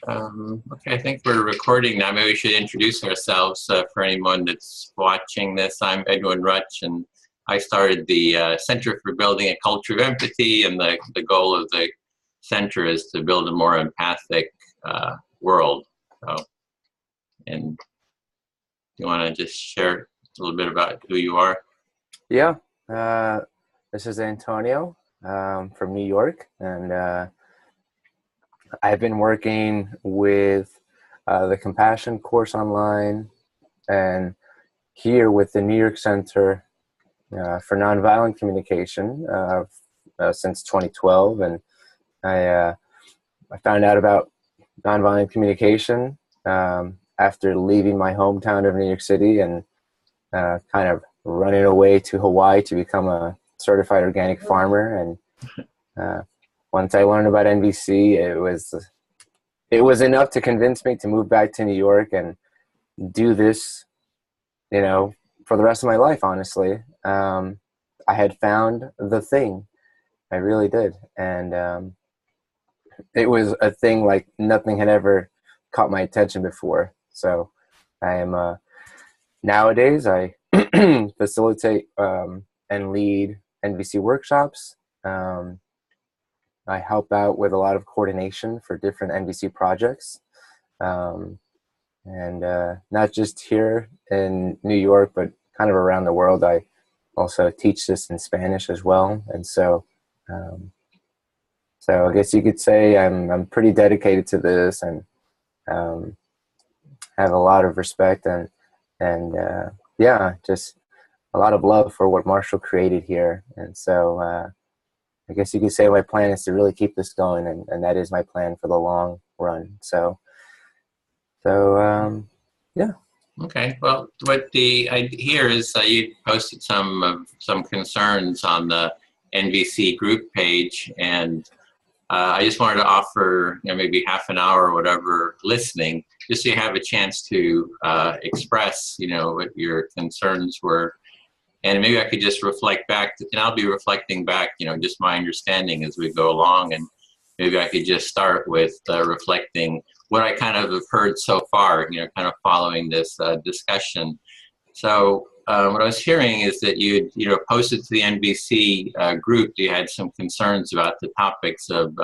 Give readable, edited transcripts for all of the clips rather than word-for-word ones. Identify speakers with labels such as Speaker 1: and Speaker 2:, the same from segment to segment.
Speaker 1: Okay, I think we're recording now. Maybe we should introduce ourselves for anyone that's watching this. I'm Edwin Rutch, and I started the Center for Building a Culture of Empathy, and the goal of the center is to build a more empathic world. So, and you want to just share a little bit about who you are?
Speaker 2: Yeah, this is Antonio from New York, and I've been working with the Compassion course online and here with the New York Center for Nonviolent Communication since 2012, and I found out about nonviolent communication after leaving my hometown of New York City and kind of running away to Hawaii to become a certified organic farmer. And once I learned about NVC, it was enough to convince me to move back to New York and do this, for the rest of my life, honestly. I had found the thing. I really did. And it was a thing like nothing had ever caught my attention before. So I am, nowadays, I facilitate and lead NVC workshops. I help out with a lot of coordination for different NVC projects. And not just here in New York, but kind of around the world. I also teach this in Spanish as well. And so I guess you could say I'm pretty dedicated to this, and have a lot of respect and yeah, just a lot of love for what Marshall created here. And so I guess you could say my plan is to really keep this going, and that is my plan for the long run. So yeah.
Speaker 1: Okay. Well, what I hear is you posted some concerns on the NVC group page, and I just wanted to offer maybe half an hour or whatever listening, just so you have a chance to express what your concerns were, and maybe I could just reflect back, and I'll be reflecting back just my understanding as we go along, and maybe I could just start with reflecting what I kind of have heard so far, kind of following this discussion. So what I was hearing is that you posted to the NVC group, you had some concerns about the topics of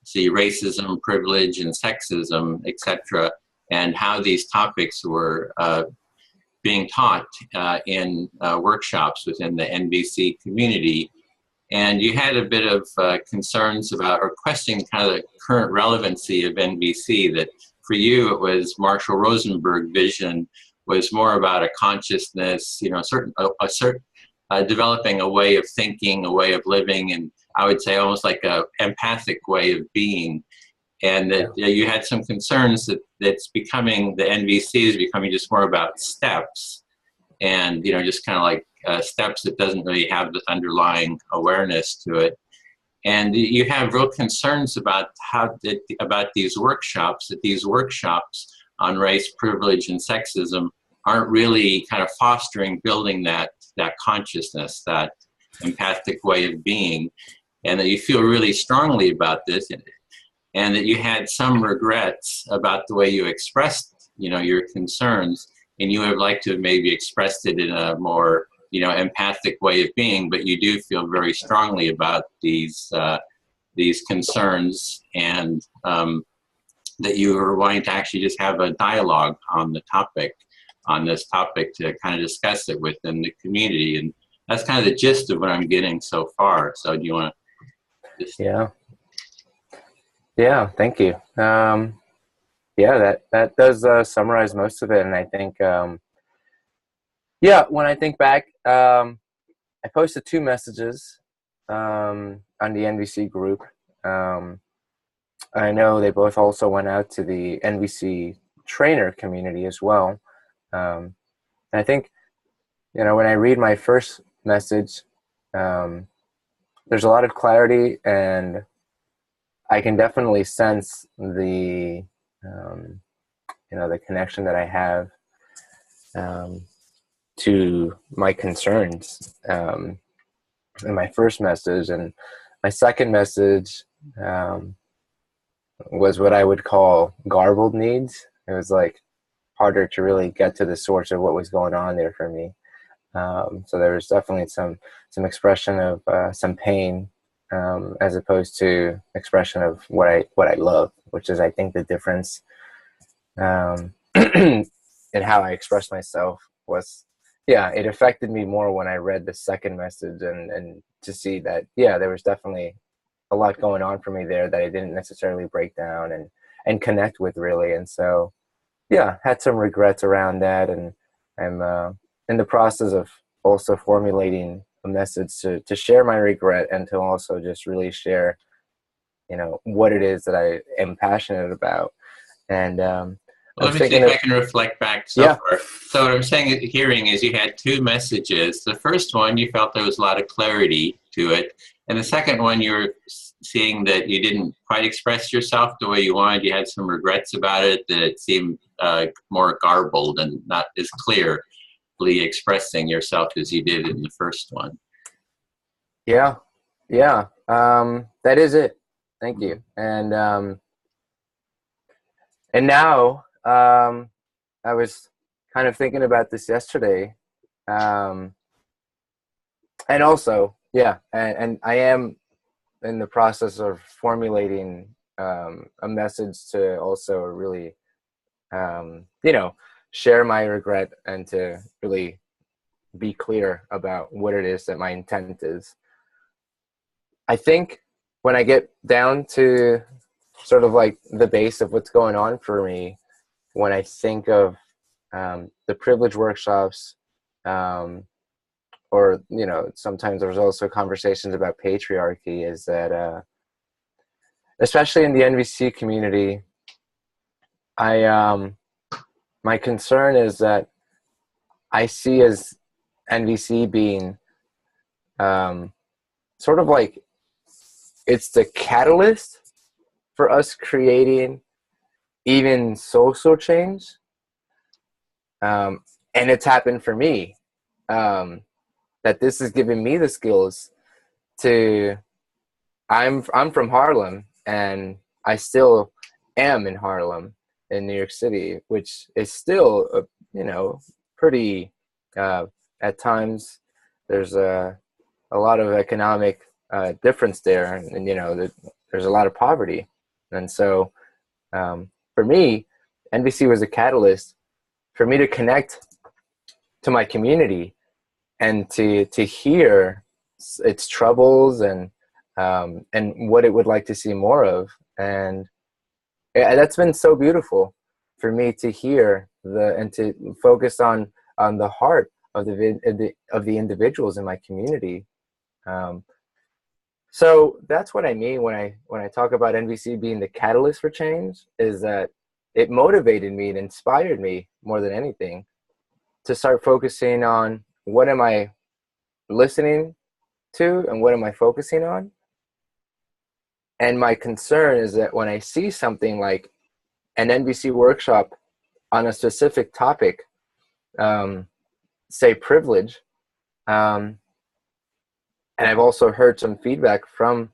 Speaker 1: racism, privilege, and sexism, etc., and how these topics were being taught in workshops within the NVC community. And you had a bit of concerns about, or questioning kind of the current relevancy of NVC, that for you it was Marshall Rosenberg vision was more about a consciousness, developing a way of thinking, a way of living, and I would say almost like a empathic way of being. And that you had some concerns that that's becoming, the NVC is becoming just more about steps, and just kind of like steps that doesn't really have the underlying awareness to it. And you have real concerns about about these workshops, that these workshops on race, privilege, and sexism aren't really kind of fostering, building that consciousness, that empathic way of being, and that you feel really strongly about this, and that you had some regrets about the way you expressed, your concerns, and you would like to have maybe expressed it in a more, empathic way of being, but you do feel very strongly about these concerns, and that you are wanting to actually just have a dialogue on this topic to kind of discuss it within the community. And that's kind of the gist of what I'm getting so far. So do you want to just...
Speaker 2: Yeah, thank you. That does summarize most of it. And I think, when I think back, I posted 2 messages on the NVC group. I know they both also went out to the NVC trainer community as well. And I think, when I read my first message, there's a lot of clarity, and I can definitely sense the connection that I have to my concerns in my first message. And my second message, was what I would call garbled needs. It was like harder to really get to the source of what was going on there for me. So there was definitely some expression of some pain, as opposed to expression of what I love, which is, I think, the difference in how I expressed myself was, yeah, it affected me more when I read the second message, and to see that, yeah, there was definitely a lot going on for me there that I didn't necessarily break down and connect with, really. And so, yeah, had some regrets around that, and I'm in the process of also formulating a message to share my regret, and to also just really share, what it is that I am passionate about. And
Speaker 1: Well,
Speaker 2: I'm
Speaker 1: let me see
Speaker 2: thinking
Speaker 1: if I
Speaker 2: of,
Speaker 1: can reflect back so
Speaker 2: yeah,
Speaker 1: far. So what I'm saying, hearing is you had two messages. The first one, you felt there was a lot of clarity to it. And the second one, you're seeing that you didn't quite express yourself the way you wanted. You had some regrets about it, that it seemed more garbled and not as clearly expressing yourself as you did in the first one.
Speaker 2: yeah, yeah. That is it. Thank you. And now, I was kind of thinking about this yesterday. Um, and also, yeah, and I am in the process of formulating a message to also really, share my regret, and to really be clear about what it is that my intent is. I think when I get down to sort of like the base of what's going on for me, when I think of the privilege workshops, um, or sometimes there's also conversations about patriarchy, is that especially in the NVC community, I my concern is that I see as NVC being um, sort of like it's the catalyst for us creating even social change, and it's happened for me. That this has given me the skills to. I'm from Harlem, and I still am in Harlem in New York City, which is still pretty. Uh, at times, there's a lot of economic difference there, and there's a lot of poverty, and so for me, NVC was a catalyst for me to connect to my community, and to hear its troubles, and what it would like to see more of. And that's been so beautiful for me to hear and to focus on the heart of the individuals in my community. So that's what I mean when I talk about NVC being the catalyst for change, is that it motivated me and inspired me more than anything to start focusing on what am I listening to and what am I focusing on. And my concern is that when I see something like an NVC workshop on a specific topic, say privilege, and I've also heard some feedback from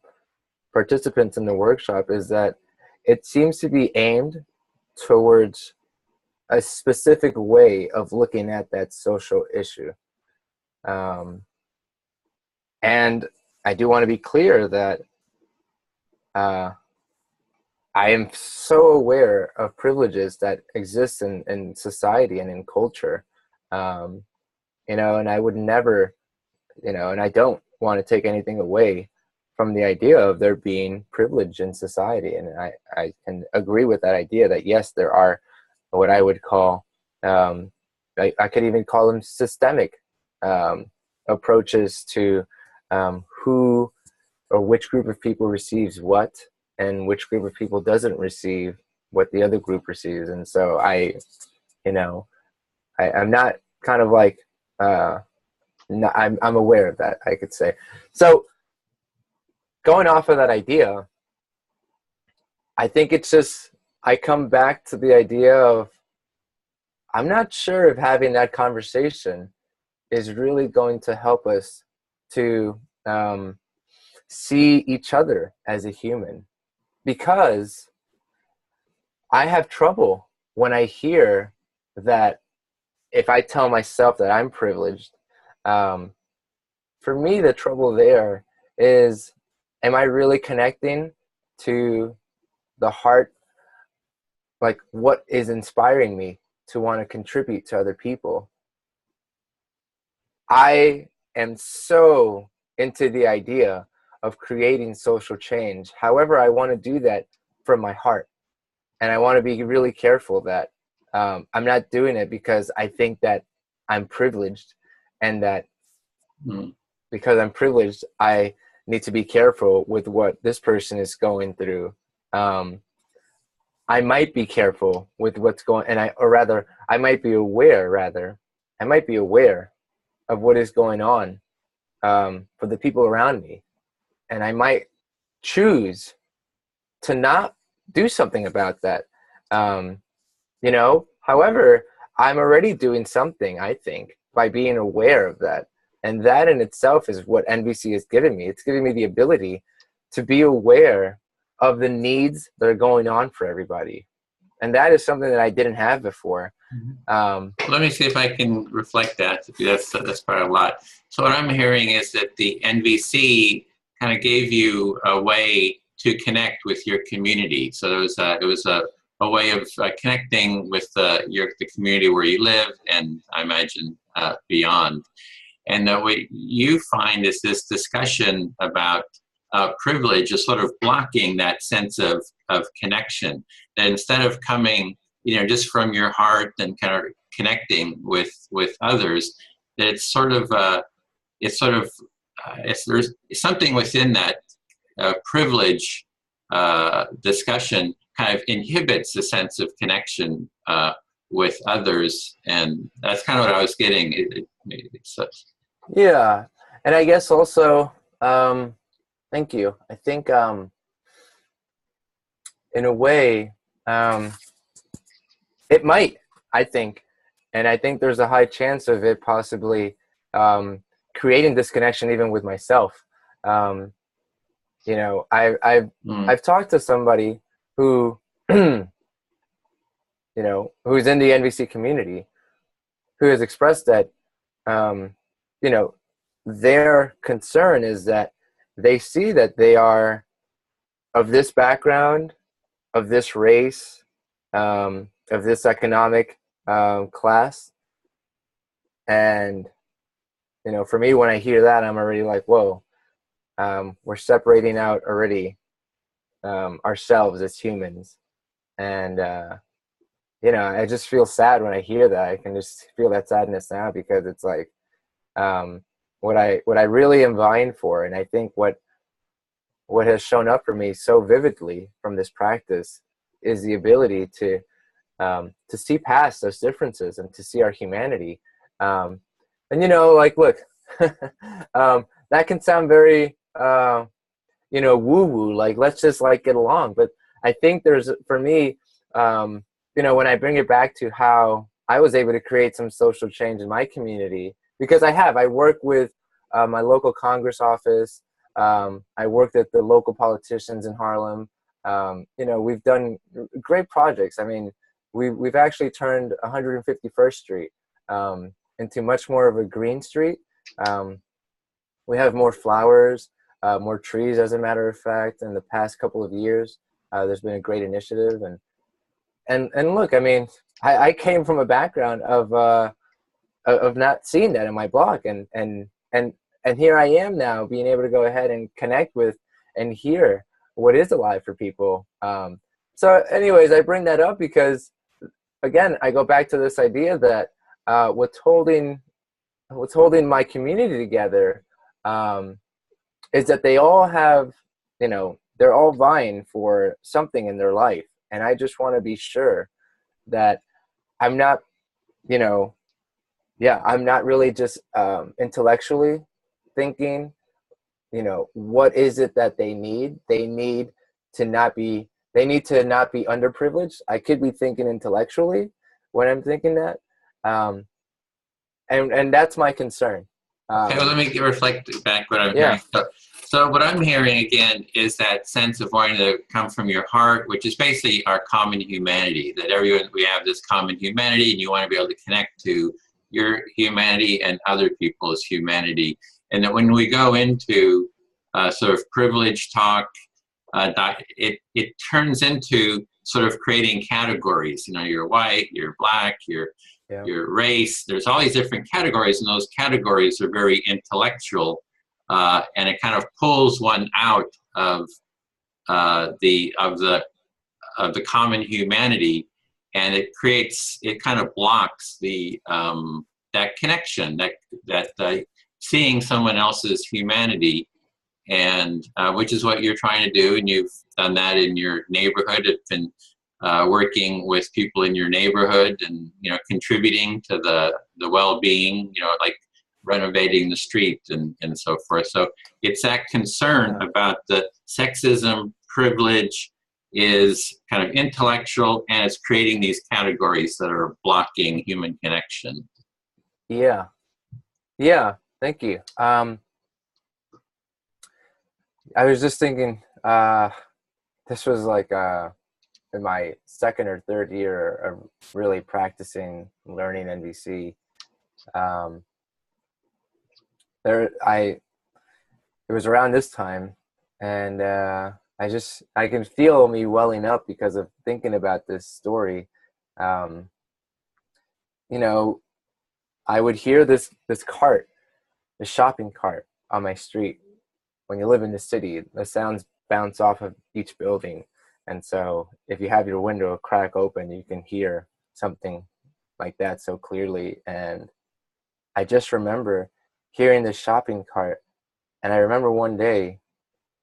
Speaker 2: participants in the workshop, is that it seems to be aimed towards a specific way of looking at that social issue. And I do want to be clear that I am so aware of privileges that exist in society and in culture, and I would never, and I don't want to take anything away from the idea of there being privilege in society. And I can agree with that idea that, yes, there are what I would call, I could even call them systemic approaches to who or which group of people receives what, and which group of people doesn't receive what the other group receives. And so I'm not kind of like, I'm aware of that, I could say. So going off of that idea, I think it's just, I come back to the idea of, I'm not sure if having that conversation is really going to help us to see each other as a human, because I have trouble when I hear that, if I tell myself that I'm privileged. For me, the trouble there is, am I really connecting to the heart? Like, what is inspiring me to want to contribute to other people? I am so into the idea of creating social change. However, I want to do that from my heart. And I want to be really careful that I'm not doing it because I think that I'm privileged, and that because I'm privileged, I need to be careful with what this person is going through. I might be careful with what's going, I might be aware, of what is going on for the people around me. And I might choose to not do something about that. However, I'm already doing something, I think, by being aware of that. And that in itself is what NVC has given me. It's giving me the ability to be aware of the needs that are going on for everybody. And that is something that I didn't have before.
Speaker 1: Let me see if I can reflect that. That's probably a lot. So what I'm hearing is that the NVC kind of gave you a way to connect with your community. So it was a way of connecting with the community where you live, and I imagine beyond. And what you find is this discussion about privilege is sort of blocking that sense of connection. That instead of coming, just from your heart and kind of connecting with others, that there's something within that privilege discussion kind of inhibits the sense of connection with others, and that's kind of what I was getting.
Speaker 2: Yeah, and I guess also, thank you. I think in a way, it might, I think, and I think there's a high chance of it possibly creating disconnection even with myself. I've talked to somebody who, who's in the NVC community, who has expressed that, their concern is that they see that they are of this background, of this race, of this economic class. And, for me, when I hear that, I'm already like, whoa, we're separating out already ourselves as humans. And, I just feel sad when I hear that. I can just feel that sadness now, because it's like what I really am vying for. And I think what has shown up for me so vividly from this practice is the ability to see past those differences and to see our humanity. Look, that can sound very, woo-woo, like, let's just get along. But I think for me, when I bring it back to how I was able to create some social change in my community, because I work with my local Congress office. I worked at the local politicians in Harlem. We've done great projects. I mean, we've actually turned 151st Street into much more of a green street. We have more flowers, more trees, as a matter of fact. In the past couple of years, there's been a great initiative. And look, I mean, I came from a background of not seeing that in my blog, and here I am now, being able to go ahead and connect with and hear what is alive for people. So anyways, I bring that up because, again, I go back to this idea that what's holding my community together is that they all have, they're all vying for something in their life. And I just want to be sure that I'm not, I'm not really just intellectually thinking, what is it that they need? They need to not be underprivileged. I could be thinking intellectually when I'm thinking that. And that's my concern.
Speaker 1: Okay, well, let me reflect back what I'm hearing. So what I'm hearing again is that sense of wanting to come from your heart, which is basically our common humanity, that everyone, we have this common humanity and you want to be able to connect to your humanity and other people's humanity. And that when we go into sort of privilege talk, it turns into sort of creating categories. You know, you're white, you're black, your race. There's all these different categories, and those categories are very intellectual. And it kind of pulls one out of the common humanity, and it kind of blocks that connection, that seeing someone else's humanity, and which is what you're trying to do, and you've done that in your neighborhood. It's been working with people in your neighborhood, and contributing to the well-being, like renovating the street and so forth. So it's that concern about the sexism, privilege is kind of intellectual, and it's creating these categories that are blocking human connection.
Speaker 2: Yeah, thank you. I was just thinking, this was like in my second or third year of really practicing learning NVC. It was around this time, and I can feel me welling up because of thinking about this story. I would hear this cart, the shopping cart on my street. When you live in the city, the sounds bounce off of each building, and so if you have your window crack open, you can hear something like that so clearly. And I just remember hearing the shopping cart, and I remember one day,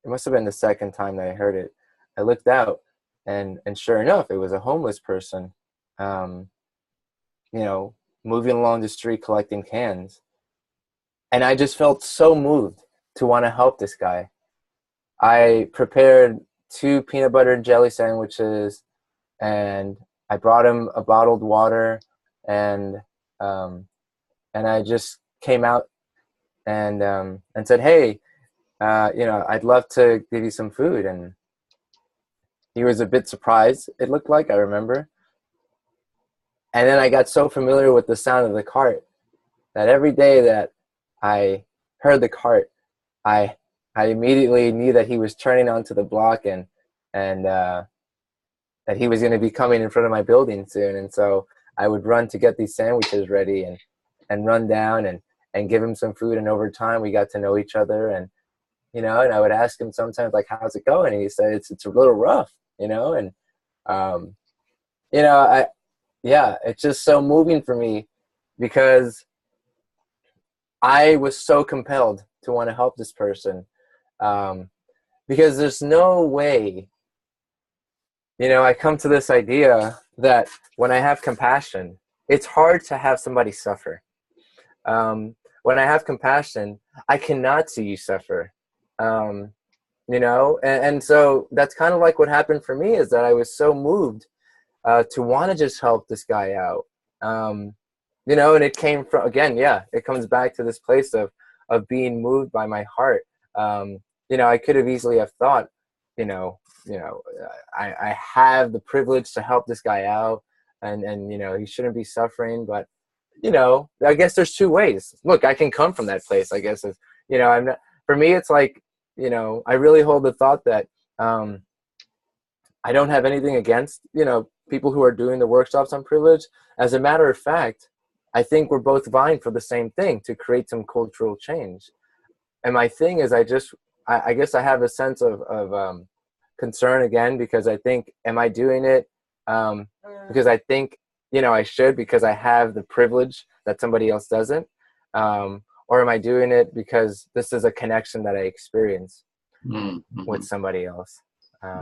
Speaker 2: it must have been the second time that I heard it, I looked out, and sure enough, it was a homeless person, moving along the street collecting cans. And I just felt so moved to want to help this guy. I prepared 2 peanut butter and jelly sandwiches, and I brought him a bottled water, and I just came out and said, hey, I'd love to give you some food. And he was a bit surprised, it looked like, I remember. And then I got so familiar with the sound of the cart that every day that I heard the cart, I immediately knew that he was turning onto the block, and that he was going to be coming in front of my building soon. And so I would run to get these sandwiches ready and run down and give him some food. And over time, we got to know each other. And and I would ask him sometimes, like, how's it going? And he said, it's a little rough, and it's just so moving for me, because I was so compelled to want to help this person, because there's no way, I come to this idea that when I have compassion, it's hard to have somebody suffer. When I have compassion, I cannot see you suffer. And so that's kind of like what happened for me, is that I was so moved to want to just help this guy out. And it came from, again, it comes back to this place of being moved by my heart. I could have easily have thought, I have the privilege to help this guy out, and he shouldn't be suffering. But I guess there's 2 ways. Look, I can come from that place, I guess. I'm not, for me, it's like, I really hold the thought that I don't have anything against, people who are doing the workshops on privilege. As a matter of fact, I think we're both vying for the same thing, to create some cultural change. And my thing is, I guess I have a sense of concern, again, because I think, am I doing it because I think, I should, because I have the privilege that somebody else doesn't? Or am I doing it because this is a connection that I experience with somebody else?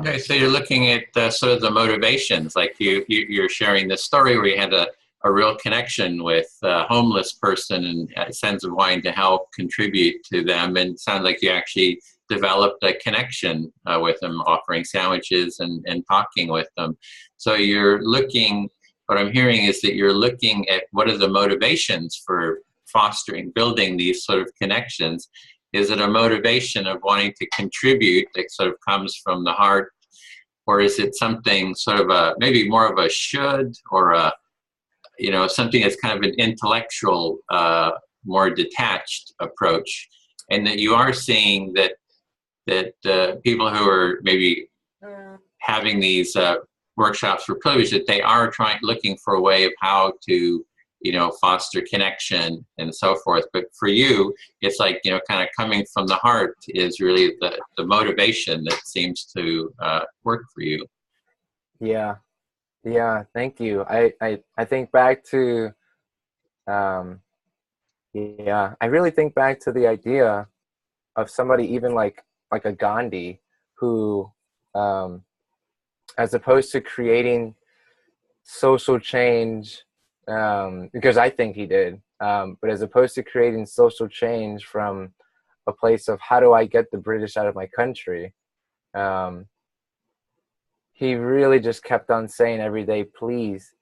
Speaker 1: Okay, so you're looking at sort of the motivations, like you're sharing this story where you had a real connection with a homeless person, and a sense of wanting to help contribute to them, and it sounds like you actually developed a connection with them, offering sandwiches and talking with them. So you're looking, what I'm hearing is that you're looking at what are the motivations for fostering, building these sort of connections. Is it a motivation of wanting to contribute that sort of comes from the heart, or is it something sort of a, maybe more of a should, or a, you know, something that's kind of an intellectual, more detached approach, and that you are seeing that people who are maybe having these workshops for privilege, that they are looking for a way of how to, you know, foster connection and so forth. But for you, it's like, you know, kind of coming from the heart is really the motivation that seems to work for you.
Speaker 2: Yeah. Yeah. Thank you. I think back to, yeah, I really think back to the idea of somebody even like a Gandhi who, as opposed to creating social change, because I think he did, but as opposed to creating social change from a place of how do I get the British out of my country, he really just kept on saying every day, please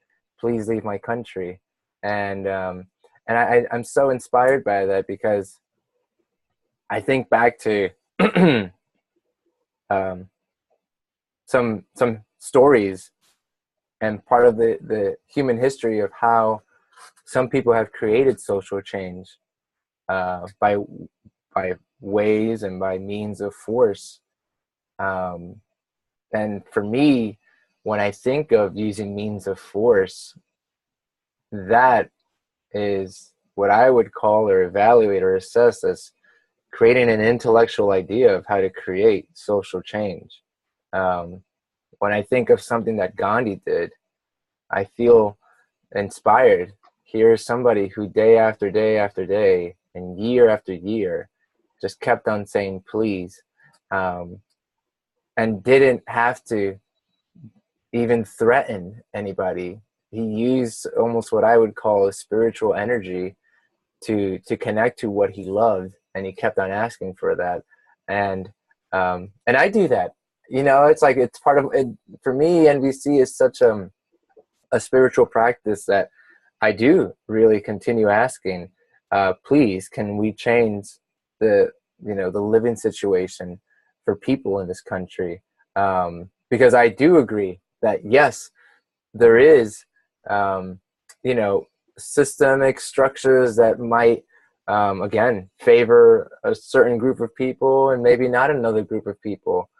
Speaker 2: leave my country. And I'm so inspired by that, because I think back to some stories and part of the human history of how some people have created social change by ways and by means of force. And for me, when I think of using means of force, that is what I would call or evaluate or assess as creating an intellectual idea of how to create social change. When I think of something that Gandhi did, I feel inspired. Here's somebody who day after day after day and year after year just kept on saying please, and didn't have to even threaten anybody. He used almost what I would call a spiritual energy to connect to what he loved, and he kept on asking for that. And I do that. You know, it's like it's part of it. For me, NVC is such a spiritual practice that I do really continue asking, please, can we change the living situation for people in this country? Because I do agree that yes, there is, systemic structures that might, again, favor a certain group of people and maybe not another group of people.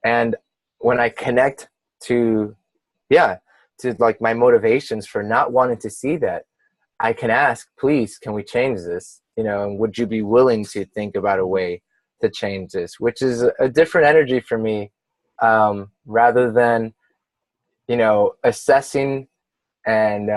Speaker 2: And when I connect to like my motivations for not wanting to see that, I can ask, please, can we change this? You know, and would you be willing to think about a way to change this? Which is a different energy for me, rather than, assessing and,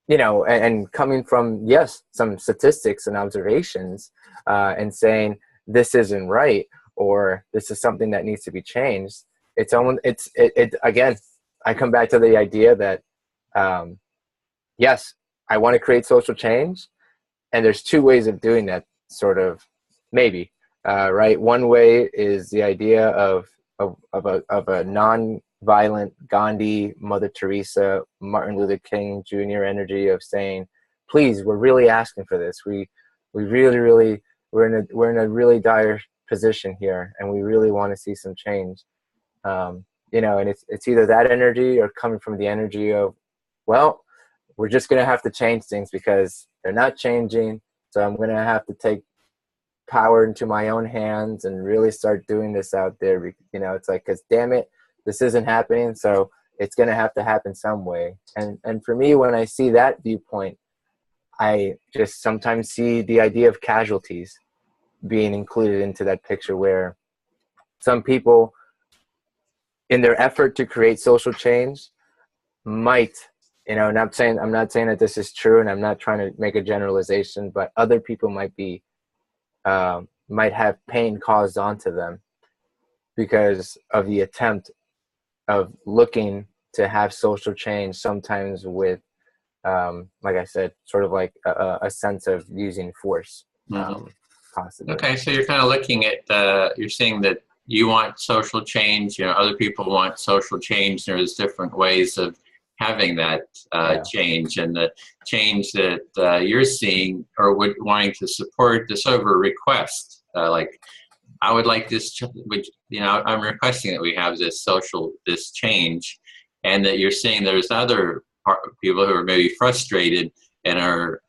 Speaker 2: and coming from, yes, some statistics and observations, and saying this isn't right, or this is something that needs to be changed. Again, I come back to the idea that, yes, I want to create social change, and there's two ways of doing that, sort of, maybe, right? One way is the idea of a non-violent Gandhi, Mother Teresa, Martin Luther King Jr. energy of saying, please, we're really asking for this. We really, we're in a really dire position here, and we really want to see some change. And it's either that energy or coming from the energy of, well, we're just going to have to change things because they're not changing. So I'm going to have to take power into my own hands and really start doing this out there. It's like, because damn it, this isn't happening. So it's going to have to happen some way. And for me, when I see that viewpoint, I just sometimes see the idea of casualties being included into that picture, where some people, in their effort to create social change, might, and I'm not saying that this is true, and I'm not trying to make a generalization, but other people might have pain caused onto them because of the attempt of looking to have social change, sometimes with, like I said, sort of like a sense of using force, possibly.
Speaker 1: Okay, so you're kind of looking at, you're seeing that you want social change, other people want social change. There's different ways of having that
Speaker 2: Yeah.
Speaker 1: change, and the change that you're seeing or wanting to support this over request, like I would like this, which, you know, I'm requesting that we have this change, and that you're seeing there's other people who are maybe frustrated and are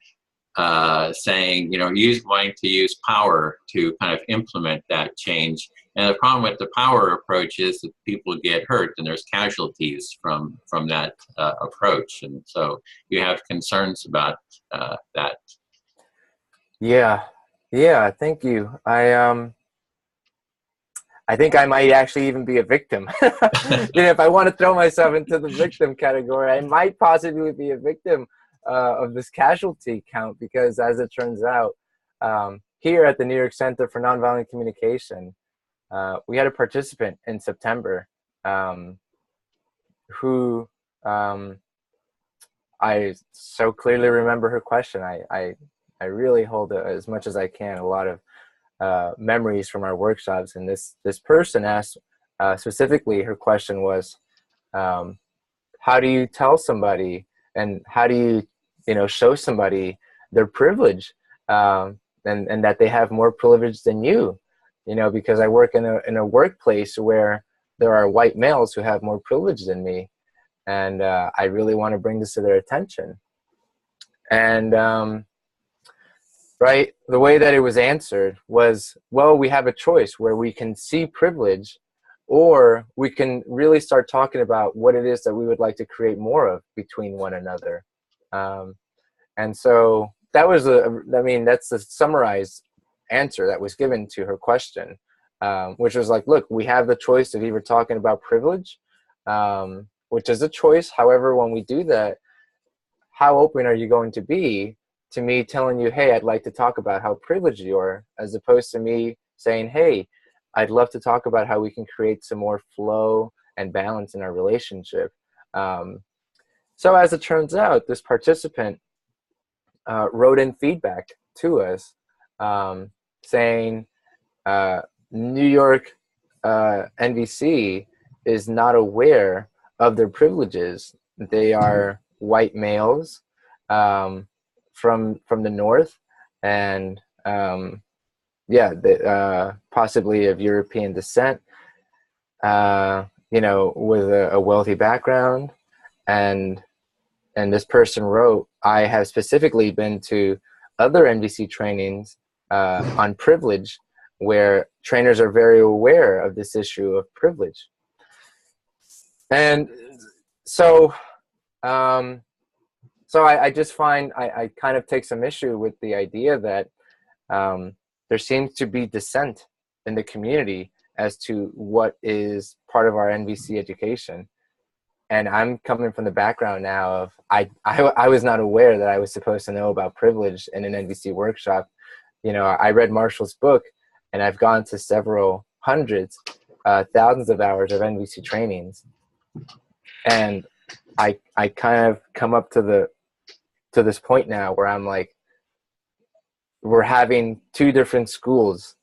Speaker 1: saying, you know, wanting to use power to kind of implement that change. And the problem with the power approach is that people get hurt and there's casualties from that approach. And so you have concerns about that.
Speaker 2: Yeah. Yeah. Thank you. I think I might actually even be a victim. You know, if I want to throw myself into the victim category, I might possibly be a victim of this casualty count, because as it turns out, here at the New York Center for Nonviolent Communication, we had a participant in September who I so clearly remember her question. I really hold it, as much as I can, a lot of memories from our workshops. And this person asked, specifically, her question was, how do you tell somebody, and how do you, you know, show somebody their privilege, and that they have more privilege than you, you know, because I work in a workplace where there are white males who have more privilege than me, and I really want to bring this to their attention. And right, the way that it was answered was, well, we have a choice where we can see privilege, or we can really start talking about what it is that we would like to create more of between one another. And so that was that's the summarized answer that was given to her question, which was like, look, we have the choice of either talking about privilege, which is a choice. However, when we do that, how open are you going to be to me telling you, hey, I'd like to talk about how privileged you are, as opposed to me saying, hey, I'd love to talk about how we can create some more flow and balance in our relationship. So as it turns out, this participant wrote in feedback to us, saying New York NVC is not aware of their privileges. They are white males from the north, and possibly of European descent, you know, with a wealthy background. And this person wrote, I have specifically been to other NVC trainings on privilege, where trainers are very aware of this issue of privilege. And so I just find I kind of take some issue with the idea that there seems to be dissent in the community as to what is part of our NVC education. And I'm coming from the background now of I was not aware that I was supposed to know about privilege in an NVC workshop. You know, I read Marshall's book, and I've gone to several hundreds, thousands of hours of NVC trainings. And I kind of come up to this point now where I'm like, we're having two different schools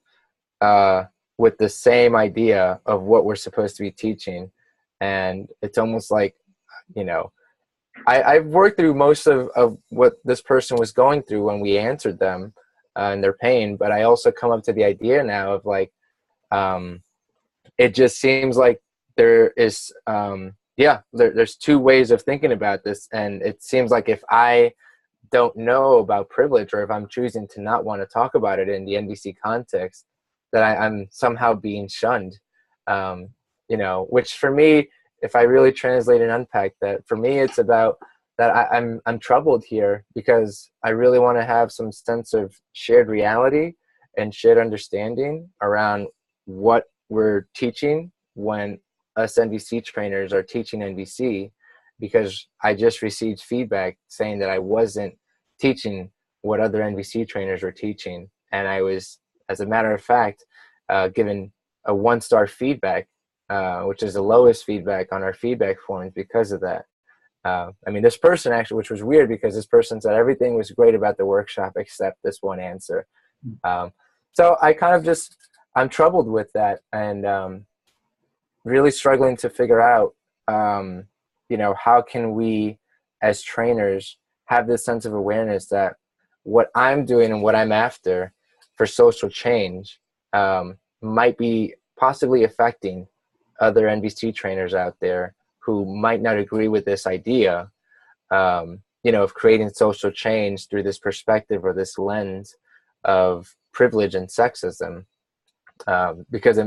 Speaker 2: with the same idea of what we're supposed to be teaching. And it's almost like, you know, I've worked through most of what this person was going through when we answered them and their pain, but I also come up to the idea now of like, it just seems like there is, there's two ways of thinking about this. And it seems like if I don't know about privilege, or if I'm choosing to not want to talk about it in the NVC context, that I'm somehow being shunned. You know, which for me, if I really translate and unpack that, for me, it's about that I'm troubled here because I really want to have some sense of shared reality and shared understanding around what we're teaching when us NVC trainers are teaching NVC, because I just received feedback saying that I wasn't teaching what other NVC trainers were teaching. And I was, as a matter of fact, given a 1-star feedback, which is the lowest feedback on our feedback forms because of that. I mean, this person actually, which was weird because this person said everything was great about the workshop except this one answer. So I kind of just, I'm troubled with that, and really struggling to figure out how can we as trainers have this sense of awareness that what I'm doing and what I'm after for social change might be possibly affecting other NVC trainers out there who might not agree with this idea, of creating social change through this perspective or this lens of privilege and sexism. Because,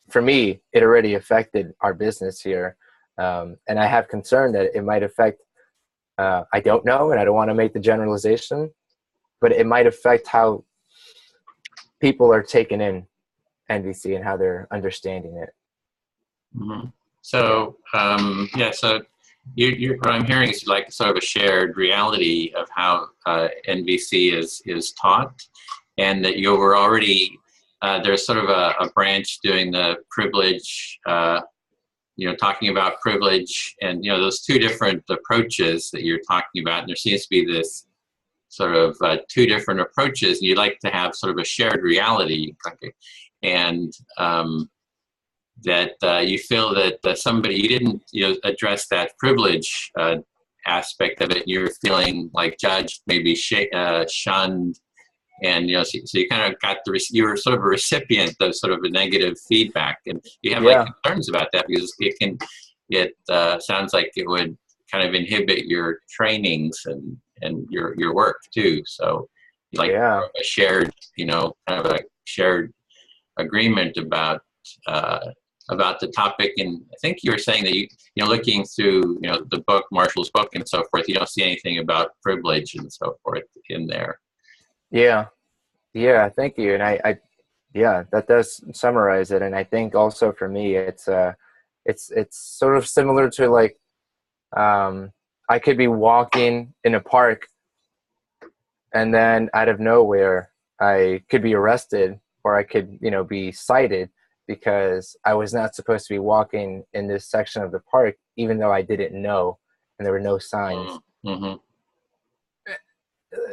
Speaker 2: for me, it already affected our business here. And I have concern that it might affect, I don't know, and I don't want to make the generalization, but it might affect how people are taking in NVC and how they're understanding it.
Speaker 1: Mm-hmm. So, so what I'm hearing is like sort of a shared reality of how NVC is taught, and that you were already, there's sort of a branch doing the privilege, talking about privilege, and, those two different approaches that you're talking about, and there seems to be this sort of two different approaches, and you'd like to have sort of a shared reality, and that you feel that somebody, you didn't address that privilege aspect of it, and you're feeling like judged, maybe shunned, and so you kind of got you were sort of a recipient of sort of a negative feedback, and you have like concerns about that, because it sounds like it would kind of inhibit your trainings and your work too. So like a shared, kind of a shared agreement about the topic. And I think you were saying that looking through the book, Marshall's book, and so forth, you don't see anything about privilege and so forth in there.
Speaker 2: Yeah, thank you. And I that does summarize it. And I think also for me, it's sort of similar to like, I could be walking in a park, and then out of nowhere, I could be arrested, or I could, be cited because I was not supposed to be walking in this section of the park, even though I didn't know, and there were no signs.
Speaker 1: Mm-hmm.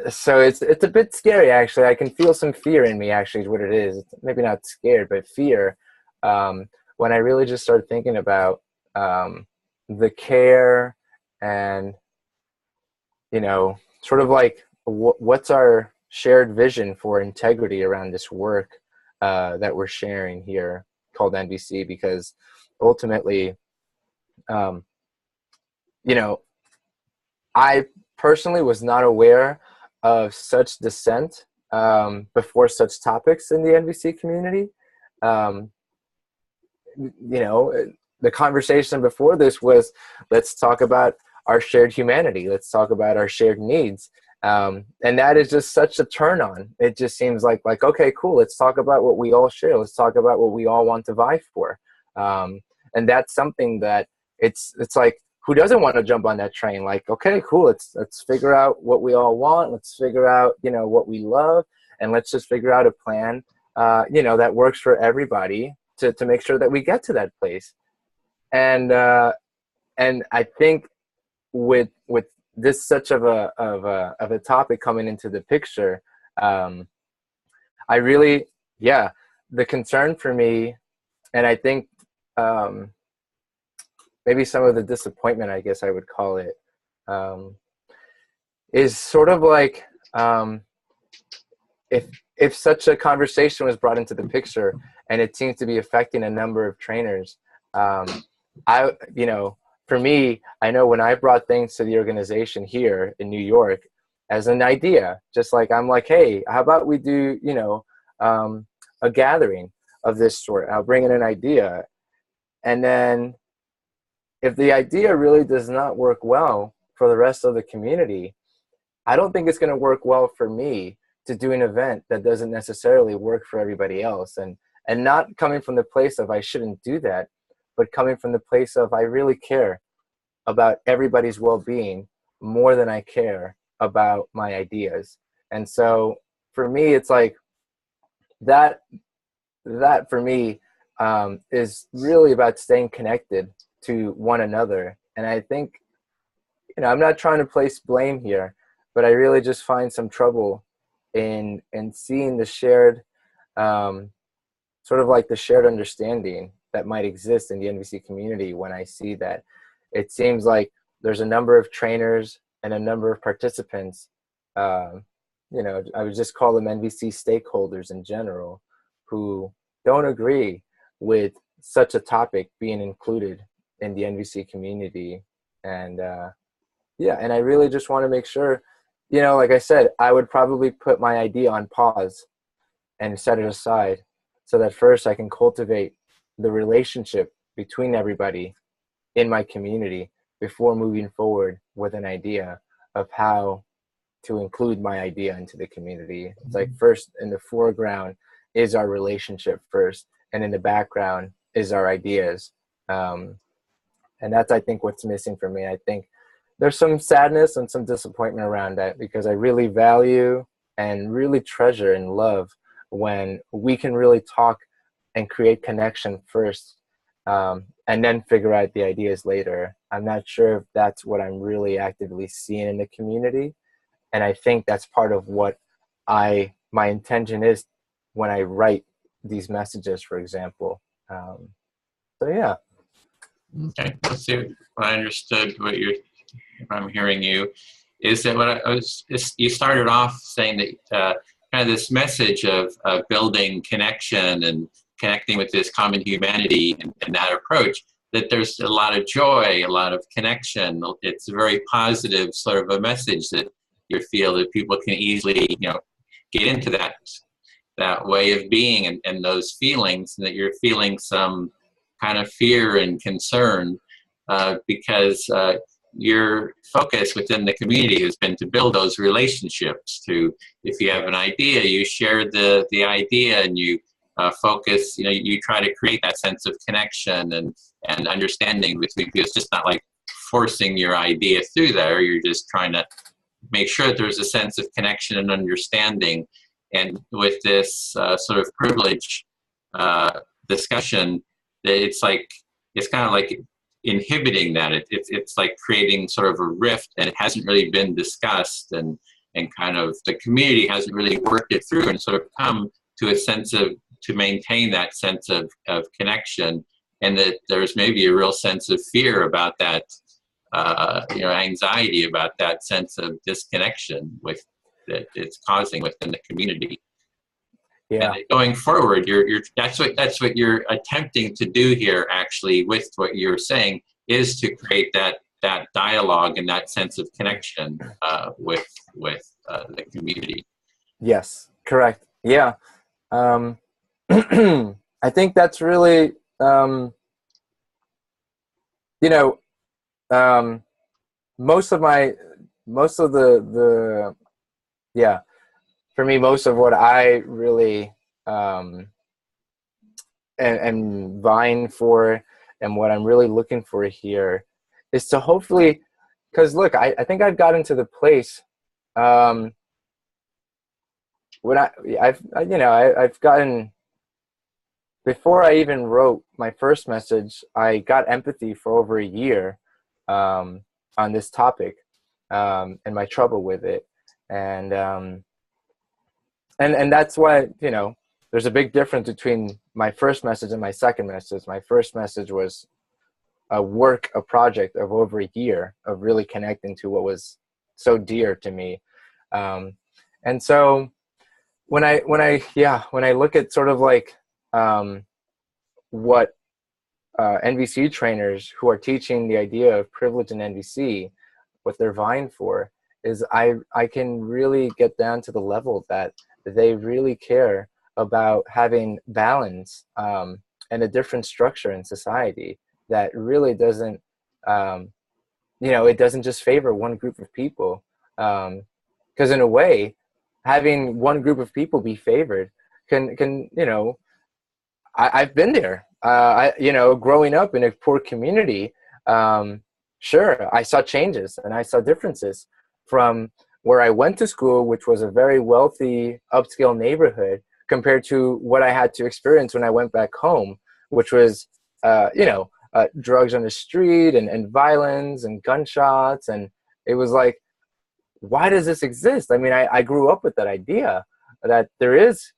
Speaker 2: So it's a bit scary, actually. I can feel some fear in me, actually, is what it is. It's maybe not scared, but fear. When I really just started thinking about the care and, sort of like what's our shared vision for integrity around this work that we're sharing here called NVC, because ultimately, I personally was not aware of such dissent before such topics in the NVC community. The conversation before this was, let's talk about our shared humanity. Let's talk about our shared needs. And that is just such a turn on. It just seems like, okay, cool. Let's talk about what we all share. Let's talk about what we all want to vie for. And that's something that it's like, who doesn't want to jump on that train? Like, okay, cool. Let's figure out what we all want. Let's figure out, what we love, and let's just figure out a plan, that works for everybody to make sure that we get to that place. And I think with this such of a topic coming into the picture, I really, the concern for me, and I think maybe some of the disappointment, I guess I would call it, is sort of like, if such a conversation was brought into the picture and it seems to be affecting a number of trainers, for me, I know when I brought things to the organization here in New York as an idea, just like, I'm like, hey, how about we do, a gathering of this sort? I'll bring in an idea. And then if the idea really does not work well for the rest of the community, I don't think it's going to work well for me to do an event that doesn't necessarily work for everybody else. And not coming from the place of I shouldn't do that, but coming from the place of I really care about everybody's well-being more than I care about my ideas. And so for me, it's like that for me is really about staying connected to one another. And I think, I'm not trying to place blame here, but I really just find some trouble in seeing the shared, sort of like the shared understanding that might exist in the NVC community when I see that it seems like there's a number of trainers and a number of participants, I would just call them NVC stakeholders in general, who don't agree with such a topic being included in the NVC community. And and I really just want to make sure, like I said, I would probably put my idea on pause and set it aside so that first I can cultivate the relationship between everybody in my community before moving forward with an idea of how to include my idea into the community. It's like first in the foreground is our relationship first, and in the background is our ideas. And that's, I think, what's missing for me. I think there's some sadness and some disappointment around that, because I really value and really treasure and love when we can really talk and create connection first, and then figure out the ideas later. I'm not sure if that's what I'm really actively seeing in the community. And I think that's part of what my intention is when I write these messages, for example. So yeah.
Speaker 1: Okay, let's see if I understood if I'm hearing you, is that you started off saying that kind of this message of building connection and connecting with this common humanity and that approach, that there's a lot of joy, a lot of connection. It's a very positive sort of a message that you feel that people can easily, get into that way of being and those feelings, and that you're feeling some kind of fear and concern because your focus within the community has been to build those relationships. If you have an idea, you share the idea, and you focus, you try to create that sense of connection and understanding between people. It's just not like forcing your idea through there. You're just trying to make sure that there's a sense of connection and understanding. And with this sort of privilege discussion, it's kind of like inhibiting that. It's like creating sort of a rift, and it hasn't really been discussed, and kind of the community hasn't really worked it through and sort of come to a sense of, to maintain that sense of connection, and that there's maybe a real sense of fear about that, anxiety about that sense of disconnection that it's causing within the community.
Speaker 2: Yeah.
Speaker 1: And going forward, that's what you're attempting to do here, actually, with what you're saying, is to create that dialogue and that sense of connection with the community.
Speaker 2: Yes, correct. Yeah. I think that's really, most of for me, most of what I really am vying for, and what I'm really looking for here, is to hopefully, because look, I think I've gotten to the place when I've gotten, before I even wrote my first message, I got empathy for over a year on this topic, and my trouble with it, and that's why, there's a big difference between my first message and my second message. My first message was a project of over a year of really connecting to what was so dear to me, and so when I look at sort of like what NVC trainers who are teaching the idea of privilege in NVC, what they're vying for is I can really get down to the level that they really care about having balance and a different structure in society that really doesn't, it doesn't just favor one group of people. Because in a way, having one group of people be favored can I've been there. Growing up in a poor community, sure, I saw changes and I saw differences from where I went to school, which was a very wealthy, upscale neighborhood, compared to what I had to experience when I went back home, which was, drugs on the street and violence and gunshots. And it was like, why does this exist? I mean, I grew up with that idea that there is,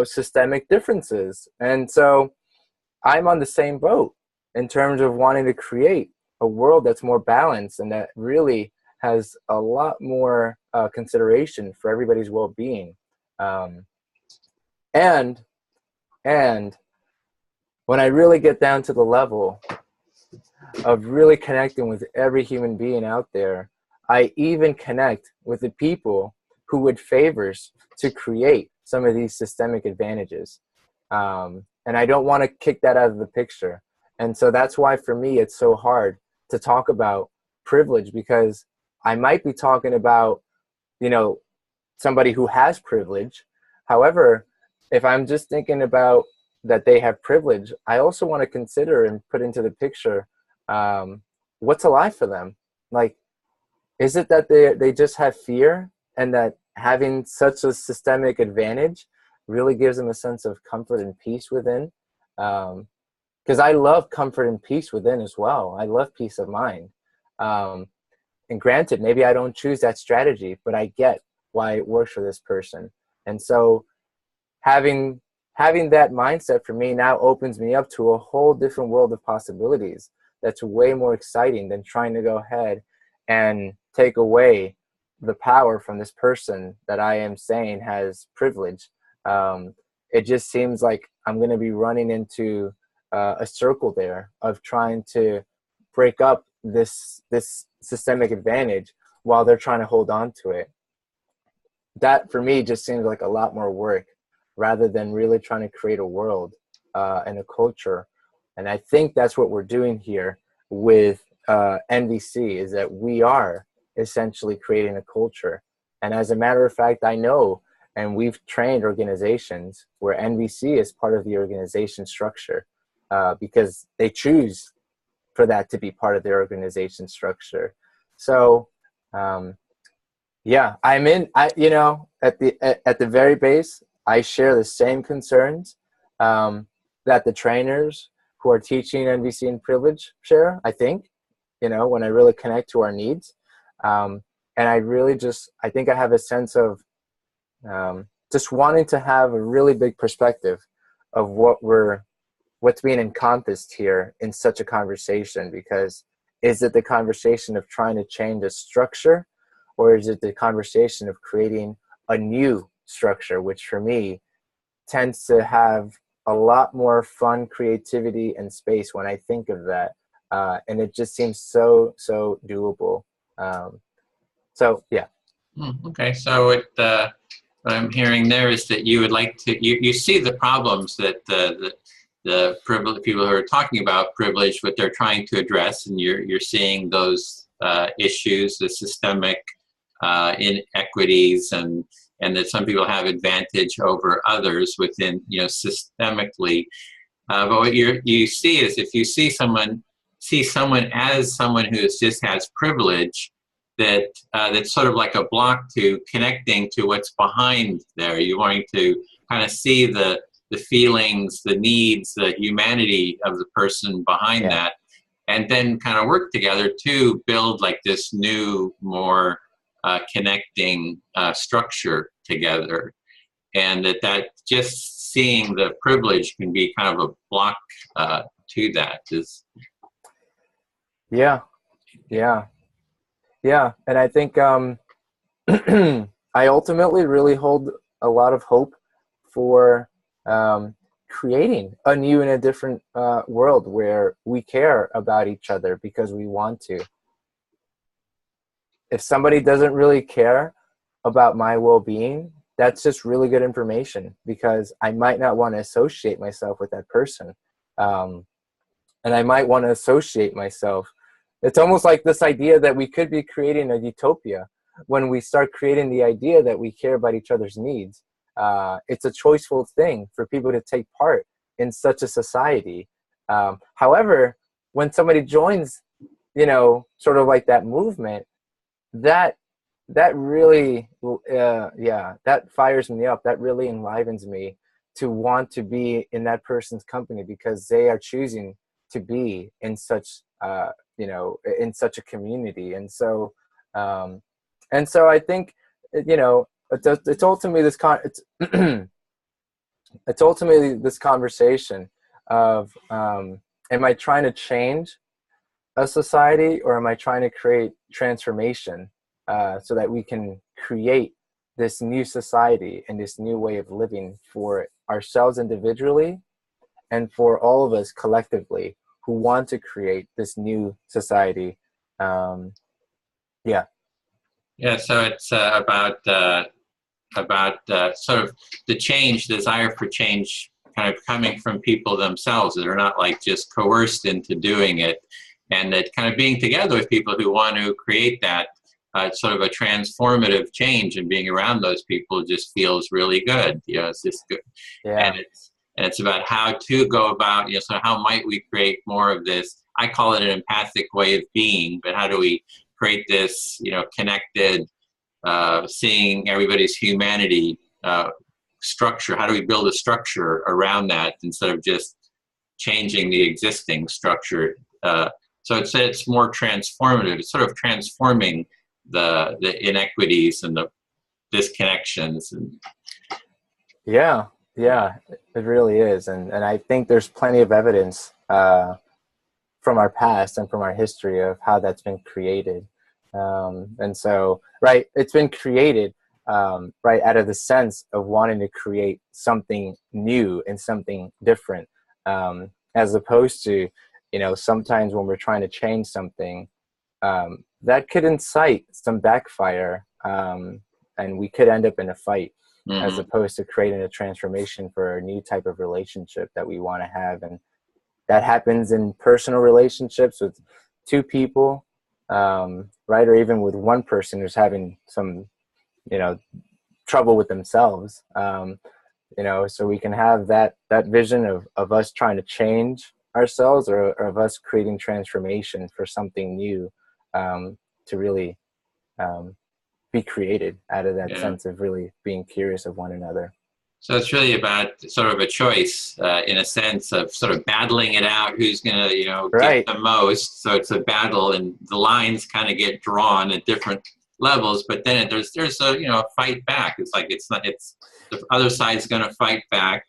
Speaker 2: systemic differences. And so I'm on the same boat in terms of wanting to create a world that's more balanced and that really has a lot more consideration for everybody's well-being. And when I really get down to the level of really connecting with every human being out there, I even connect with the people who would favors to create some of these systemic advantages. And I don't want to kick that out of the picture. And so that's why for me, it's so hard to talk about privilege, because I might be talking about, you know, somebody who has privilege. However, if I'm just thinking about that they have privilege, I also want to consider and put into the picture what's alive for them. Like, is it that they just have fear, and that having such a systemic advantage really gives them a sense of comfort and peace within? Because I love comfort and peace within as well. I love peace of mind. And granted, maybe I don't choose that strategy, but I get why it works for this person. And so having that mindset for me now opens me up to a whole different world of possibilities that's way more exciting than trying to go ahead and take away the power from this person that I am saying has privilege. It just seems like I'm going to be running into a circle there of trying to break up this systemic advantage while they're trying to hold on to it. That for me just seems like a lot more work rather than really trying to create a world and a culture. And I think that's what we're doing here with NVC, is that we are essentially creating a culture. And as a matter of fact, I know, and we've trained organizations where NVC is part of the organization structure because they choose for that to be part of their organization structure. So, yeah, at the very base, I share the same concerns that the trainers who are teaching NVC and privilege share, I think, when I really connect to our needs. And I think I have a sense of just wanting to have a really big perspective of what's being encompassed here in such a conversation. Because is it the conversation of trying to change a structure, or is it the conversation of creating a new structure, which for me tends to have a lot more fun, creativity, and space when I think of that. And it just seems so doable. So, yeah.
Speaker 1: Okay, so what I'm hearing there is that you would like to, you see the problems that the privilege people who are talking about privilege, what they're trying to address, and you're seeing those issues, the systemic inequities, and that some people have advantage over others within, systemically. But what you see is, if you see someone as someone who just has privilege, that's sort of like a block to connecting to what's behind there. You're wanting to kind of see the feelings, the needs, the humanity of the person behind that, and then kind of work together to build like this new, more connecting structure together. And that just seeing the privilege can be kind of a block to that.
Speaker 2: Yeah. And I think I ultimately really hold a lot of hope for creating a new and a different world where we care about each other because we want to. If somebody doesn't really care about my well-being, that's just really good information, because I might not want to associate myself with that person. And I might want to associate myself. It's almost like this idea that we could be creating a utopia when we start creating the idea that we care about each other's needs. It's a choiceful thing for people to take part in such a society. However, when somebody joins, sort of like that movement, that really, that fires me up. That really enlivens me to want to be in that person's company, because they are choosing to be in such, in such a community. And so I think, it's ultimately it's ultimately this conversation of, am I trying to change a society, or am I trying to create transformation so that we can create this new society and this new way of living for ourselves individually and for all of us collectively who want to create this new society? Yeah.
Speaker 1: Yeah, so it's about sort of the change, desire for change, kind of coming from people themselves that are not like just coerced into doing it, and that kind of being together with people who want to create that sort of a transformative change, and being around those people just feels really good. You know, it's just good.
Speaker 2: Yeah.
Speaker 1: And it's about how to go about, you know, so how might we create more of this? I call it an empathic way of being, but how do we create this, you know, connected, seeing everybody's humanity structure? How do we build a structure around that instead of just changing the existing structure? So it's more transformative. It's sort of transforming the inequities and the disconnections. And
Speaker 2: Yeah, it really is. And I think there's plenty of evidence from our past and from our history of how that's been created. And so, right, it's been created right out of the sense of wanting to create something new and something different, as opposed to, you know, sometimes when we're trying to change something, that could incite some backfire, and we could end up in a fight, as opposed to creating a transformation for a new type of relationship that we want to have. And that happens in personal relationships with two people, right? Or even with one person who's having some, you know, trouble with themselves, you know, so we can have that vision of us trying to change ourselves, or of us creating transformation for something new, to really be created out of that sense of really being curious of one another.
Speaker 1: So it's really about sort of a choice, in a sense of sort of battling it out, who's going to, you know,
Speaker 2: Right.
Speaker 1: get the most. So it's a battle, and the lines kind of get drawn at different levels, but then there's a, you know, a fight back. It's like, it's the other side's going to fight back,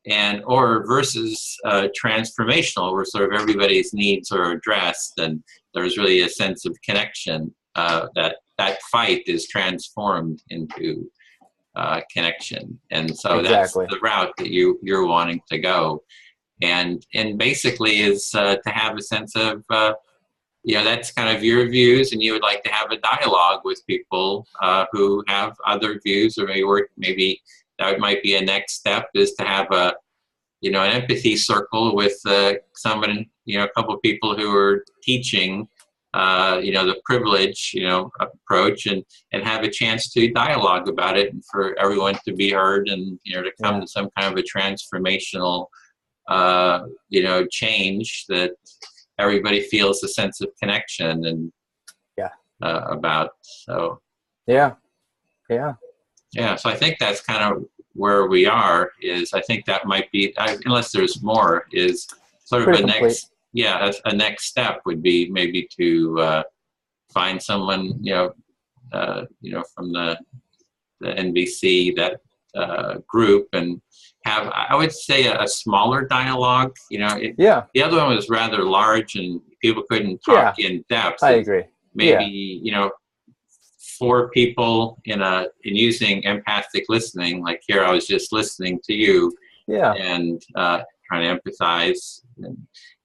Speaker 1: and or versus transformational, where sort of everybody's needs are addressed, and there's really a sense of connection, that fight is transformed into connection. And so
Speaker 2: Exactly.
Speaker 1: that's the route that you're wanting to go, and basically is to have a sense of you know, that's kind of your views, and you would like to have a dialogue with people who have other views, or maybe that might be a next step, is to have a, you know, an empathy circle with someone, you know, a couple of people who are teaching you know, the privilege, you know, approach, and have a chance to dialogue about it, and for everyone to be heard, and, you know, to come to some kind of a transformational you know, change that everybody feels a sense of connection and about. So so I think that's kind of where we are. Is I think that might be, unless there's more, is sort of a next step would be maybe to find someone, you know, from the NVC, that group, and have, I would say, a smaller dialogue. You know, the other one was rather large, and people couldn't talk in depth.
Speaker 2: I agree.
Speaker 1: Maybe, you know, 4 people in using empathic listening, like here I was just listening to you, and trying to empathize,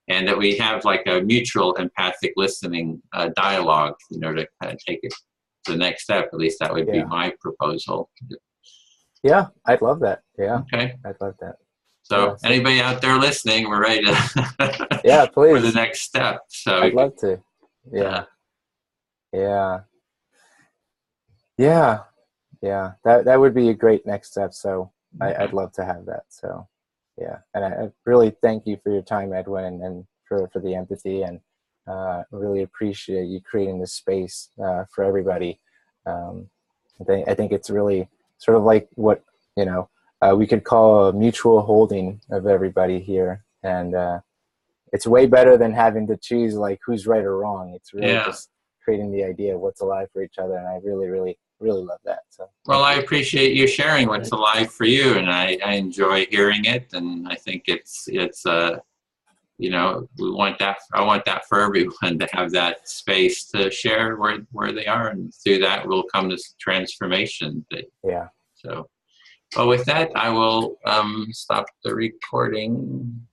Speaker 1: and that we have like a mutual empathic listening dialogue, you know, to kind of take it to the next step. At least that would be my proposal.
Speaker 2: Yeah, I'd love that. Yeah.
Speaker 1: Okay.
Speaker 2: I'd love that.
Speaker 1: So anybody out there listening, we're ready to
Speaker 2: please,
Speaker 1: for the next step. So
Speaker 2: I'd love to. That would be a great next step. So I'd love to have that. So and I really thank you for your time, Edwin, and for the empathy, and really appreciate you creating this space for everybody. I think it's really sort of like what, you know, we could call a mutual holding of everybody here, and it's way better than having to choose like who's right or wrong. It's really just creating the idea of what's alive for each other, and I really, really, really love that. So
Speaker 1: well, I appreciate you sharing what's alive for you, and I enjoy hearing it, and I think it's you know, we want that. I want that for everyone to have that space to share where they are, and through that will come this transformation.
Speaker 2: Yeah.
Speaker 1: So, well, with that, I will stop the recording.